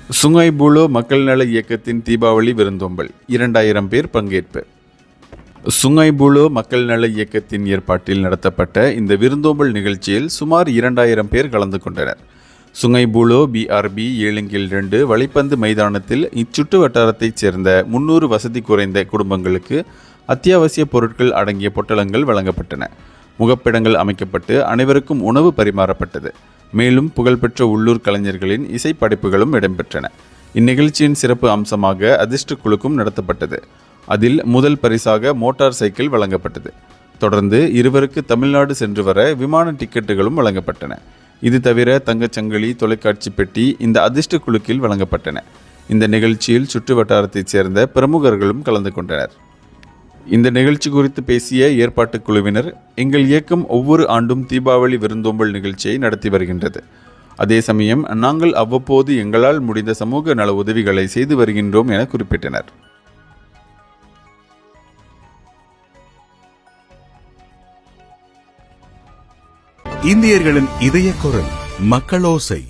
Sungai flow மக்கள் நல இயக்கத்தின் தீபாவளி விருந்தோம்பல் 2000 பேர் பங்கேற்பு. சுங்காய் புலோ மக்கள் நல இயக்கத்தின் ஏற்பாட்டில் நடத்தப்பட்ட இந்த விருந்தோம்பல் நிகழ்ச்சியில் சுமார் 2000 பேர் கலந்து கொண்டனர். சுங்காய் புலோ BRB 7/2 வலைப்பந்து மைதானத்தில் இச்சுற்று வட்டாரத்தைச் சேர்ந்த 300 வசதி குறைந்த குடும்பங்களுக்கு அத்தியாவசிய பொருட்கள் அடங்கிய பொட்டலங்கள் வழங்கப்பட்டன. முகப்பிடங்கள் அமைக்கப்பட்டு அனைவருக்கும் உணவு பரிமாறப்பட்டது. மேலும் புகழ்பெற்ற உள்ளூர் கலைஞர்களின் இசை படைப்புகளும் இடம்பெற்றன. இந்நிகழ்ச்சியின் சிறப்பு அம்சமாக அதிர்ஷ்ட குலுக்கும் நடத்தப்பட்டது. அதில் முதல் பரிசாக மோட்டார் சைக்கிள் வழங்கப்பட்டது. தொடர்ந்து இருவருக்கு தமிழ்நாடு சென்று வர விமான டிக்கெட்டுகளும் வழங்கப்பட்டன. இது தவிர தங்கச்சங்கிலி, தொலைக்காட்சி பெட்டி இந்த அதிர்ஷ்ட குலுக்கில் வழங்கப்பட்டன. இந்த நிகழ்ச்சியில் சுற்று வட்டாரத்தைச் சேர்ந்த பிரமுகர்களும் கலந்து கொண்டனர். இந்த நிகழ்ச்சி குறித்து பேசிய ஏற்பாட்டு குழுவினர், எங்கள் இயக்கம் ஒவ்வொரு ஆண்டும் தீபாவளி விருந்தோம்பல் நிகழ்ச்சியை நடத்தி வருகின்றது. அதே சமயம் நாங்கள் அவ்வப்போது எங்களால் முடிந்த சமூக நல உதவிகளை செய்து வருகின்றோம் என குறிப்பிட்டனர். இந்தியர்களின் இதய குரல் மக்களோசை.